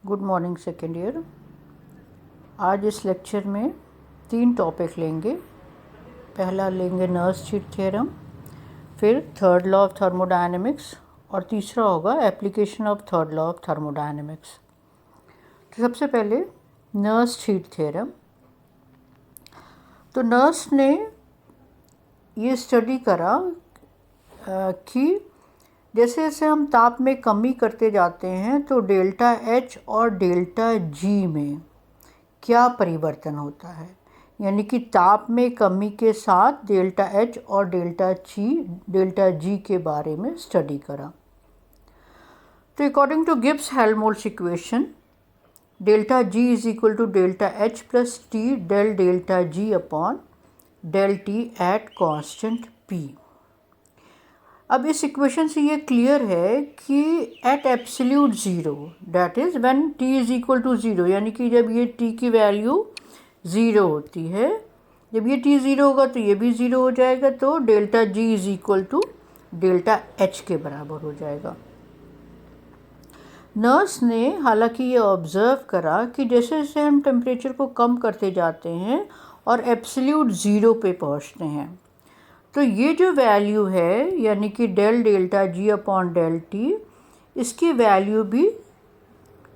Good morning second year. आज इस lecture में 3 टॉपिक लेंगे। पहला लेंगे नर्स-चीट थ्योरम, फिर थर्ड लॉ ऑफ थर्मोडायनेमिक्स और तीसरा होगा application of third law of thermodynamics. तो सबसे पहले नर्स-चीट थ्योरम। तो नर्स ने ये स्टडी करा कि जैसे जैसे हम ताप में कमी करते जाते हैं तो डेल्टा एच और डेल्टा जी में क्या परिवर्तन होता है, यानी कि ताप में कमी के साथ डेल्टा एच और डेल्टा जी के बारे में स्टडी करा। तो according to Gibbs Helmholtz equation, delta G is equal to delta H plus T del delta G upon del T at constant P. अब इस इक्वेशन से ये क्लियर है कि at absolute zero, that is when T is equal to zero, यानी कि जब ये टी की वैल्यू ज़ीरो होती है, जब ये टी ज़ीरो होगा तो ये भी ज़ीरो हो जाएगा, तो delta G is equal to delta H के बराबर हो जाएगा। नर्स ने हालांकि ये ऑब्ज़र्व करा कि जैसे जैसे हम टेम्परेचर को कम करते जाते हैं और एब्सोल्यूट ज़ीरो पे पहुंचते हैं, तो ये जो वैल्यू है यानी कि del delta G upon del T, इसकी वैल्यू भी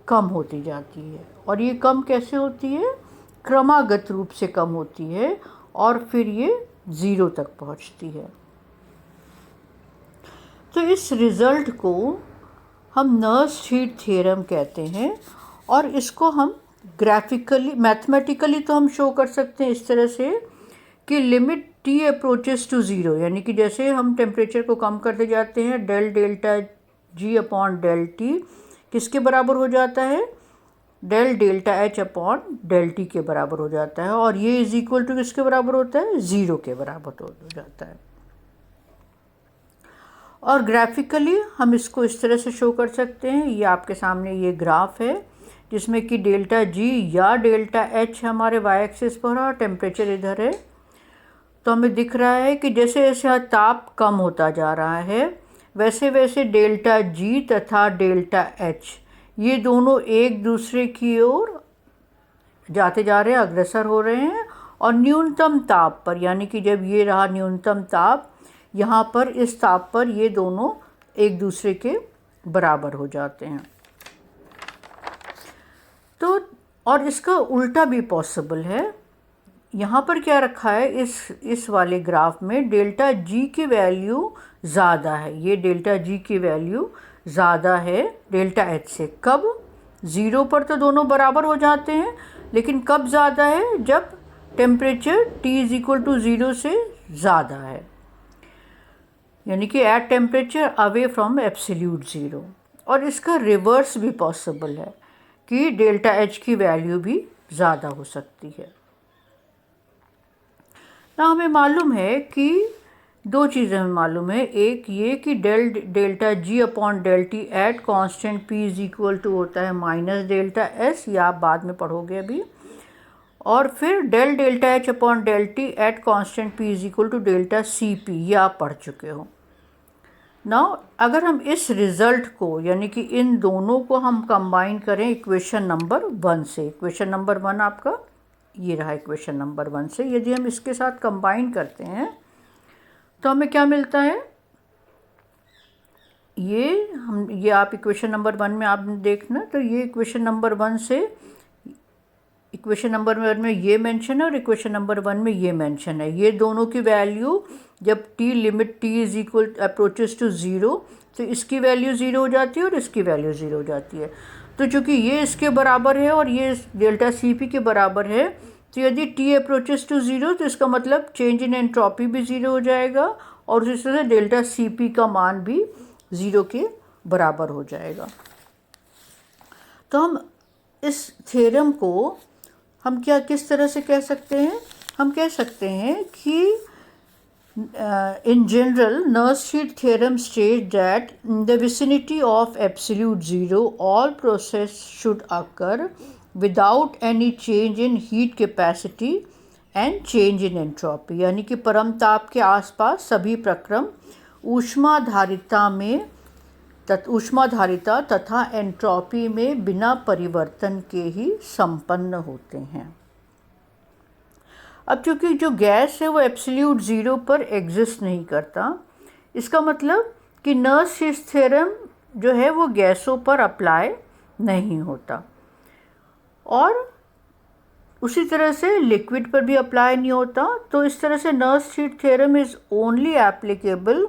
कम होती जाती है। और ये कम कैसे होती है? क्रमागत रूप से कम होती है और फिर ये ज़ीरो तक पहुंचती है। तो इस रिज़ल्ट को हम नर्स-चीट थ्योरम कहते हैं और इसको हम ग्राफिकली मैथमेटिकली तो हम शो कर सकते हैं इस तरह से कि limit T approaches to zero, यानी कि जैसे हम टेम्परेचर को कम करते जाते हैं del delta G upon del T किसके बराबर हो जाता है? Del delta H upon del T के बराबर हो जाता है, और ये इज इक्वल टू किसके बराबर होता है? ज़ीरो के बराबर हो जाता है। और ग्राफिकली हम इसको इस तरह से शो कर सकते हैं। ये आपके सामने ये ग्राफ है जिसमें कि डेल्टा जी या डेल्टा एच हमारे वाई एक्सिस पर है और टेम्परेचर इधर है। तो हमें दिख रहा है कि जैसे जैसे ताप कम होता जा रहा है वैसे वैसे डेल्टा जी तथा डेल्टा एच ये दोनों एक दूसरे की ओर जाते जा रहे हैं, अग्रसर हो रहे हैं, और न्यूनतम ताप पर, यानी कि जब ये रहा न्यूनतम ताप, यहाँ पर इस ताप पर ये दोनों एक दूसरे के बराबर हो जाते हैं। तो और इसका उल्टा भी पॉसिबल है। यहाँ पर क्या रखा है इस वाले ग्राफ में, डेल्टा जी की वैल्यू ज़्यादा है, ये डेल्टा जी की वैल्यू ज़्यादा है डेल्टा एच से। कब? ज़ीरो पर तो दोनों बराबर हो जाते हैं, लेकिन कब ज़्यादा है? जब temperature T is equal to zero से ज़्यादा है, यानी कि at temperature away from absolute zero. और इसका रिवर्स भी पॉसिबल है कि डेल्टा एच की वैल्यू भी ज़्यादा हो सकती है। ना हमें मालूम है कि दो चीज़ें हमें मालूम है। एक ये कि delta G upon del T at constant P is equal to होता है माइनस डेल्टा एस, या आप बाद में पढ़ोगे अभी। और फिर del delta H upon del T at constant P is equal to delta C P, ये आप पढ़ चुके हो। नाउ अगर हम इस रिज़ल्ट को, यानी कि इन दोनों को हम कंबाइन करें इक्वेशन नंबर 1 से, इक्वेशन नंबर 1 आपका ये रहा इक्वेशन नंबर 1 से, यदि हम इसके साथ कंबाइन करते हैं तो हमें क्या मिलता है? ये आप इक्वेशन नंबर 1 में आप देखना, तो ये इक्वेशन नंबर 1 से इक्वेशन नंबर 1 में ये मेंशन है और इक्वेशन नंबर 1 में ये मेंशन है। ये दोनों की वैल्यू जब T limit T is equal approaches to zero, तो इसकी वैल्यू ज़ीरो हो जाती है और इसकी वैल्यू ज़ीरो हो जाती है। तो चूँकि ये इसके बराबर है और ये डेल्टा सी पी के बराबर है, तो यदि टी अप्रोचेस टू ज़ीरो तो इसका मतलब चेंज इन एंट्रोपी भी ज़ीरो हो जाएगा और उसी तरह से डेल्टा सी पी का मान भी ज़ीरो के बराबर हो जाएगा। तो हम इस थ्योरम को हम किस तरह से कह सकते हैं? हम कह सकते हैं कि in general, Nernst-Schmidt theorem states that in the vicinity of absolute zero, all process should occur without any change in heat capacity and change in entropy, यानी कि परम ताप के आसपास सभी प्रक्रम ऊष्माधारिता में ऊष्माधारिता तथा एंट्रोपी में बिना परिवर्तन के ही संपन्न होते हैं। अब चूंकि जो गैस है वो एब्सोल्यूट ज़ीरो पर एग्जिस्ट नहीं करता, इसका मतलब कि नर्स-शीट्स थ्योरम जो है वो गैसों पर अप्लाई नहीं होता, और उसी तरह से लिक्विड पर भी अप्लाई नहीं होता। तो इस तरह से nurse-sheet theorem is only applicable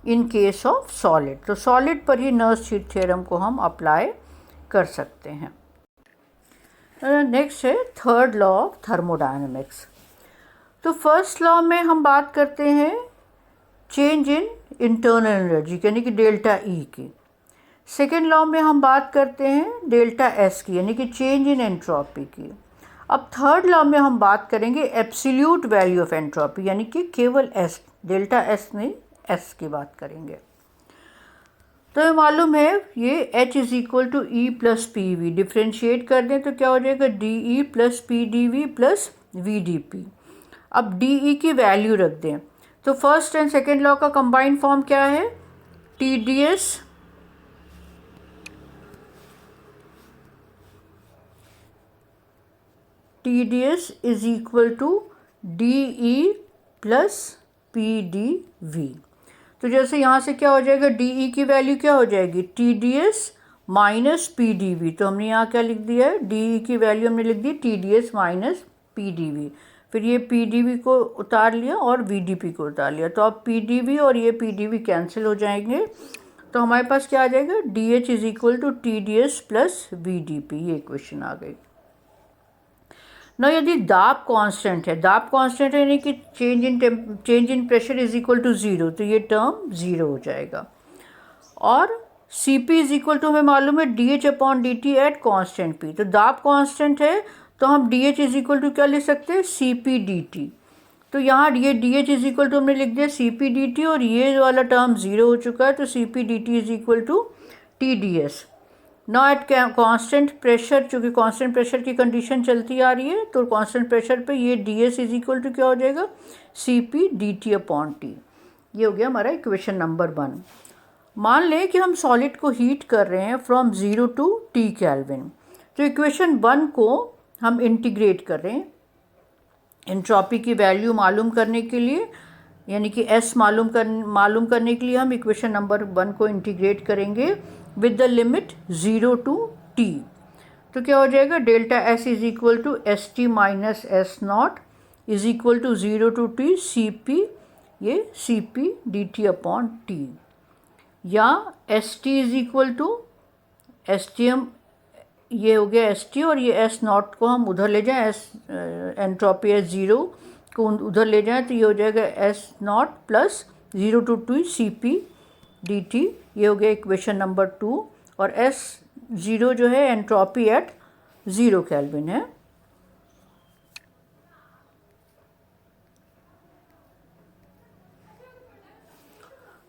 in case of solid. तो सॉलिड पर ही नर्स-शीट थ्योरम को हम अप्लाई कर सकते हैं। नेक्स्ट है थर्ड लॉ ऑफ थर्मोडायनेमिक्स। तो फर्स्ट लॉ में हम बात करते हैं चेंज इन इंटरनल एनर्जी यानी कि डेल्टा ई की। सेकेंड लॉ में हम बात करते हैं डेल्टा एस की यानी कि चेंज इन एंट्रोपी की। अब थर्ड लॉ में हम बात करेंगे एब्सोल्यूट वैल्यू ऑफ एंट्रोपी यानी कि केवल एस, डेल्टा एस नहीं, एस की बात करेंगे। तो ये मालूम है ये H is equal to E plus P V, differentiate कर दें तो क्या हो जाएगा d E plus P D V plus V d P. अब डी ई की वैल्यू रख दें तो फर्स्ट एंड सेकेंड लॉ का कंबाइंड फॉर्म क्या है, T D S is equal to d E plus P D V. तो जैसे यहाँ से क्या हो जाएगा, डी ई की वैल्यू क्या हो जाएगी, T D S minus P D V. तो हमने यहाँ क्या लिख दिया है, डी ई की वैल्यू हमने लिख दी T D S minus P D V. फिर ये पी डी वी को उतार लिया और वी डी पी को उतार लिया, तो अब पी डी वी और ये पी डी वी कैंसिल हो जाएंगे। तो हमारे पास क्या आ जाएगा, d H is equal to T D S plus V d P. ये इक्वेशन आ गई ना। यदि दाब कांस्टेंट है, दाब कांस्टेंट है यानी कि change in pressure is equal to zero, तो ये टर्म ज़ीरो हो जाएगा। और C P is equal to हमें मालूम है d H upon d T at constant P. तो दाब कांस्टेंट है तो हम d H is equal to क्या लिख सकते हैं, सी पी डी टी। तो यहाँ ये d H is equal to हमने लिख दिया सी पी डी टी, और ये वाला टर्म ज़ीरो हो चुका है, तो C P D T is equal to T D S. Now at constant pressure, चूँकि कांस्टेंट प्रेशर की कंडीशन चलती आ रही है, तो कांस्टेंट प्रेशर पे ये D S is equal to क्या हो जाएगा, C P D T upon T. ये हो गया हमारा इक्वेशन नंबर 1। मान लें कि हम सॉलिड को हीट कर रहे हैं फ्रॉम 0 टू टी केल्विन। तो इक्वेशन 1 को हम इंटीग्रेट कर रहे हैं एंट्रोपी की वैल्यू मालूम करने के लिए, यानी कि एस मालूम करने के लिए हम इक्वेशन नंबर 1 को इंटीग्रेट करेंगे with the limit 0 to T. तो क्या हो जाएगा, delta S is equal to S T minus S not is equal to 0 to T C P, ये C P D T upon T. या S T is equal to S T M, ये हो गया S T, और ये S not को हम उधर ले जाएं, एस एंट्रोपी एस ज़ीरो को उधर ले जाएं, तो ये हो जाएगा S not plus 0 to T C P D T. ये हो गया इक्वेशन नंबर 2। और एस ज़ीरो जो है एंट्रोपी एट 0 केल्विन है।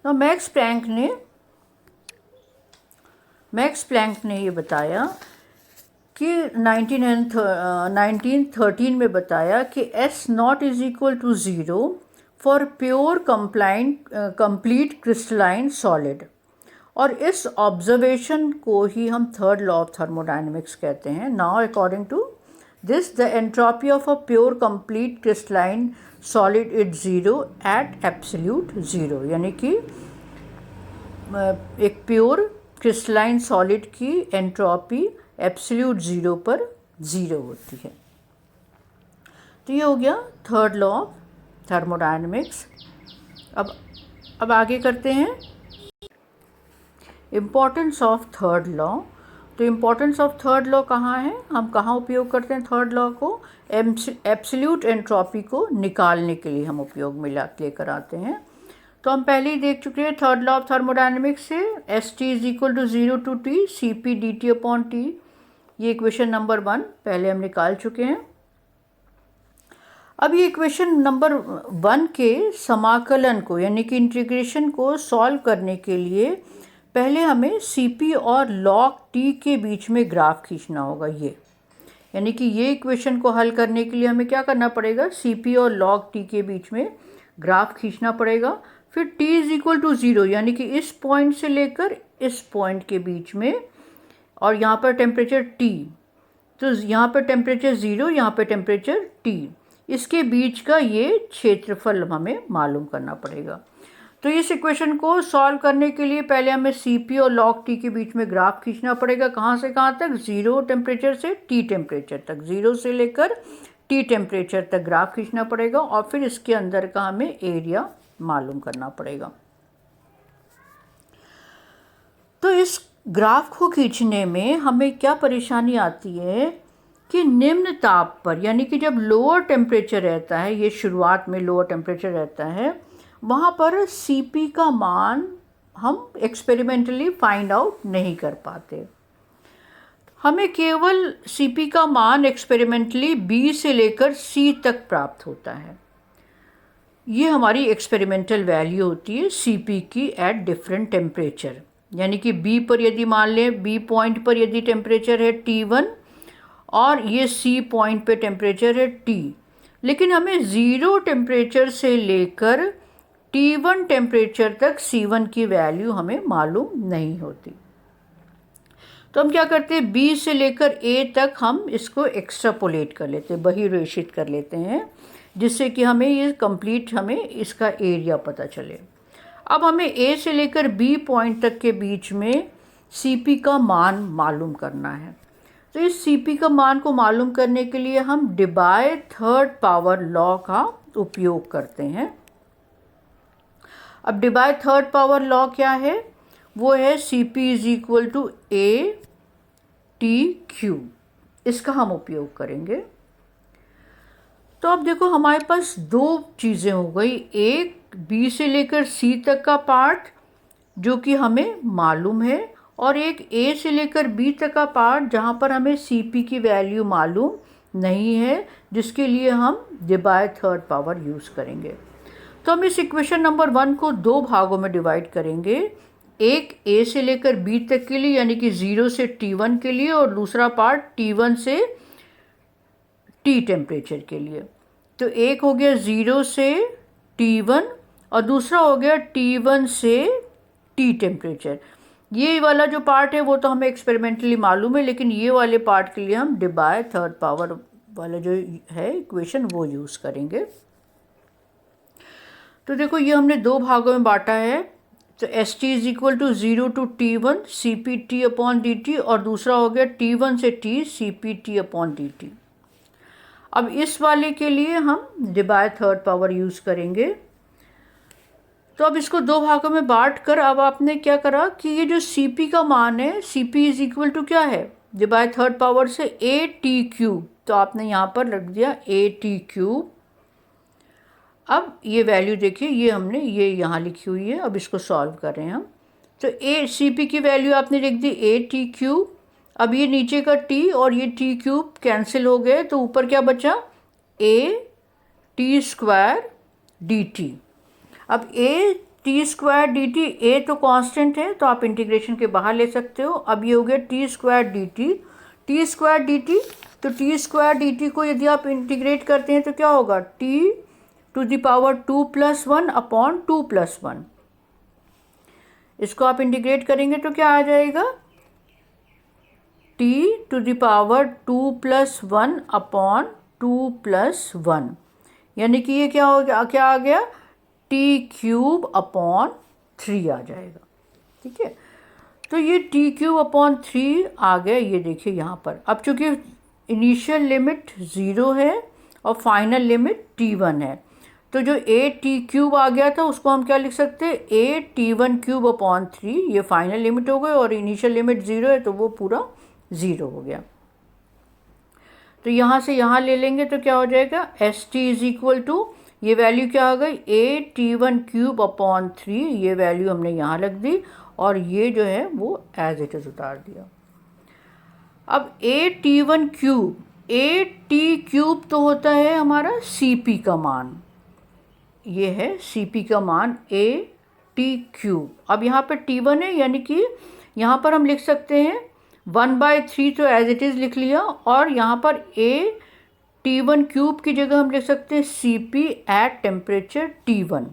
तो मैक्स प्लैंक ने ये बताया कि 1913 में बताया कि S not is equal to 0 for pure complete crystalline solid. और इस ऑब्जर्वेशन को ही हम थर्ड लॉ ऑफ थर्मोडायनेमिक्स कहते हैं। Now according to this the entropy of a pure complete crystalline solid is 0 at absolute zero, यानी कि एक pure crystalline solid की एंट्रोपी एब्सोल्यूट ज़ीरो पर 0 होती है। तो ये हो गया थर्ड लॉ ऑफ थर्मोडायनेमिक्स। अब आगे करते हैं इम्पॉर्टेंस ऑफ थर्ड लॉ। तो इम्पॉर्टेंस ऑफ थर्ड लॉ कहाँ है, हम कहाँ उपयोग करते हैं थर्ड लॉ को, एब्सोल्यूट एंट्रोपी को निकालने के लिए हम उपयोग में लेकर आते हैं। तो हम पहले ही देख चुके हैं थर्ड लॉ ऑफ थर्मोडायनेमिक्स से S T is equal to 0 to T C P D T upon T. ये इक्वेशन नंबर 1 पहले हम निकाल चुके हैं। अब ये इक्वेशन नंबर 1 के समाकलन को यानी कि इंटीग्रेशन को सॉल्व करने के लिए पहले हमें सी पी और लॉग टी के बीच में ग्राफ खींचना होगा। ये यानी कि ये इक्वेशन को हल करने के लिए हमें क्या करना पड़ेगा, सी पी और लॉग टी के बीच में ग्राफ खींचना पड़ेगा। फिर t इज इक्वल टू 0 यानी कि इस पॉइंट से लेकर इस पॉइंट के बीच में, और यहाँ पर टेम्परेचर T, तो यहाँ पर टेम्परेचर 0, यहाँ पर टेम्परेचर T, इसके बीच का ये क्षेत्रफल हमें मालूम करना पड़ेगा। तो इस इक्वेशन को सॉल्व करने के लिए पहले हमें CP और log T के बीच में ग्राफ खींचना पड़ेगा। कहाँ से कहाँ तक? 0 टेम्परेचर से T टेम्परेचर तक, 0 से लेकर T टेम्परेचर तक ग्राफ खींचना पड़ेगा, और फिर इसके अंदर का हमें एरिया मालूम करना पड़ेगा। तो इस ग्राफ को खींचने में हमें क्या परेशानी आती है कि निम्न ताप पर, यानी कि जब लोअर टेम्परेचर रहता है, ये शुरुआत में लोअर टेम्परेचर रहता है, वहाँ पर CP का मान हम एक्सपेरिमेंटली फाइंड आउट नहीं कर पाते। हमें केवल CP का मान एक्सपेरिमेंटली B से लेकर C तक प्राप्त होता है। ये हमारी एक्सपेरिमेंटल वैल्यू होती है CP की एट डिफरेंट टेम्परेचर, यानी कि B पर यदि मान लें, B पॉइंट पर यदि टेम्परेचर है T1 और ये C पॉइंट पे टेम्परेचर है T, लेकिन हमें 0 टेम्परेचर से लेकर T1 टेम्परेचर तक C1 की वैल्यू हमें मालूम नहीं होती। तो हम क्या करते हैं, B से लेकर A तक हम इसको एक्स्ट्रापोलेट कर लेते हैं, बहिर्वेशित कर लेते हैं, जिससे कि हमें ये कंप्लीट हमें इसका एरिया पता चले। अब हमें A से लेकर B पॉइंट तक के बीच में CP का मान मालूम करना है। तो इस CP का मान को मालूम करने के लिए हम डिबाय थर्ड पावर लॉ का उपयोग करते हैं। अब डिबाय थर्ड पावर लॉ क्या है? वो है CP is equal to AT3, इसका हम उपयोग करेंगे। तो अब देखो हमारे पास दो चीज़ें हो गई, एक B से लेकर C तक का पार्ट जो कि हमें मालूम है, और एक A से लेकर B तक का पार्ट जहाँ पर हमें CP की वैल्यू मालूम नहीं है, जिसके लिए हम डिबाय थर्ड पावर यूज़ करेंगे। तो हम इस इक्वेशन नंबर 1 को दो भागों में डिवाइड करेंगे, एक A से लेकर B तक के लिए यानी कि 0 से T1 के लिए, और दूसरा पार्ट T1 से T टेम्परेचर के लिए। तो एक हो गया 0 से T1 और दूसरा हो गया T1 से T टेम्परेचर। ये वाला जो पार्ट है वो तो हमें एक्सपेरिमेंटली मालूम है, लेकिन ये वाले पार्ट के लिए हम डिबाय थर्ड पावर वाला जो है इक्वेशन वो यूज़ करेंगे। तो देखो ये हमने दो भागों में बांटा है। तो ST is equal to 0 to T1 CPT upon DT, और दूसरा हो गया T1 से T CPT अपॉन DT। अब इस वाले के लिए हम डिबाय थर्ड पावर यूज़ करेंगे। तो अब इसको दो भागों में बांट कर अब आपने क्या करा कि ये जो CP का मान है, CP इज इक्वल टू क्या है, डिबाय थर्ड पावर से AT3, तो आपने यहाँ पर रख दिया AT3। अब ये वैल्यू देखिए, ये हमने ये यहाँ लिखी हुई है, अब इसको सॉल्व कर रहे हैं हम। तो CP की वैल्यू आपने लिख दी AT3। अब ये नीचे का T और ये T3 कैंसिल हो गए, तो ऊपर क्या बचा, AT² DT। अब AT² DT, A तो कांस्टेंट है तो आप इंटीग्रेशन के बाहर ले सकते हो। अब ये हो गया T² DT, T² DT। तो T² DT को यदि आप इंटीग्रेट करते हैं तो क्या होगा, T to the power 2 + 1 upon 2 + 1। इसको आप इंटीग्रेट करेंगे तो क्या आ जाएगा, T to the power 2 + 1 upon 2 + 1, यानी कि ये क्या हो गया, क्या आ गया, T³ अपॉन 3 आ जाएगा। ठीक है, तो ये T³ अपॉन 3 आ गया। ये देखिए यहाँ पर अब चूंकि इनिशियल लिमिट 0 है और फाइनल लिमिट T1 है, तो जो AT³ आ गया था उसको हम क्या लिख सकते हैं, AT1³ अपॉन 3। ये फाइनल लिमिट हो गई और इनिशियल लिमिट 0 है तो वो पूरा 0 हो गया। तो यहाँ से यहाँ ले लेंगे तो क्या हो जाएगा, ST इज इक्वल टू, ये वैल्यू क्या आ गई, AT1³ अपॉन 3। ये वैल्यू हमने यहाँ रख दी और ये जो है वो एज इट इज उतार दिया। अब AT1³ AT³ तो होता है हमारा CP का मान, ये है CP का मान AT³। अब यहाँ पर T1 है, यानी कि यहाँ पर हम लिख सकते हैं 1/3 तो एज इट इज़ लिख लिया, और यहाँ पर AT1³ की जगह हम लिख सकते हैं CP एट टेम्परेचर T1।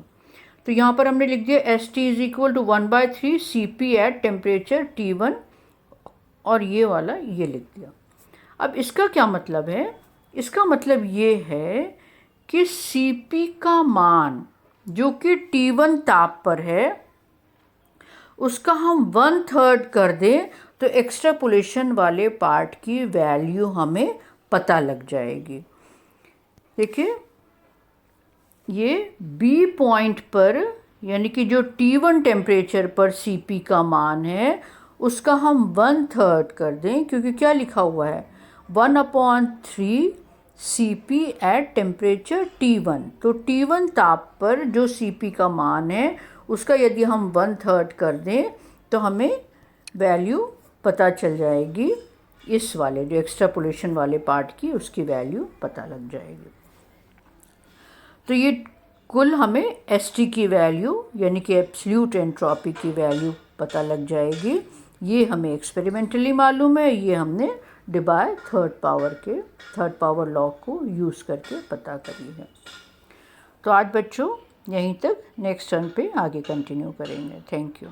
तो यहाँ पर हमने लिख दिया S T is equal to 1/3 C P at temperature T1, और ये वाला ये लिख दिया। अब इसका क्या मतलब है? इसका मतलब ये है कि सी पी का मान जो कि T1 ताप पर है उसका हम 1/3 कर दें तो एक्सट्रापोलेशन वाले पार्ट की वैल्यू हमें पता लग जाएगी। देखिए ये बी पॉइंट पर, यानी कि जो T1 टेम्परेचर पर Cp का मान है उसका हम 1/3 कर दें, क्योंकि क्या लिखा हुआ है 1/3 Cp एट टेम्परेचर T1। तो T1 ताप पर जो Cp का मान है उसका यदि हम 1/3 कर दें तो हमें वैल्यू पता चल जाएगी, इस वाले जो एक्सट्रापोलेशन वाले पार्ट की उसकी वैल्यू पता लग जाएगी। तो ये कुल हमें एस टी की वैल्यू यानी कि एब्सोल्यूट एंट्रोपी की वैल्यू पता लग जाएगी। ये हमें एक्सपेरिमेंटली मालूम है, ये हमने डिबाय थर्ड पावर लॉ को यूज़ करके पता करी है। तो आज बच्चों यहीं तक, नेक्स्ट टर्न पे आगे कंटिन्यू करेंगे। Thank you.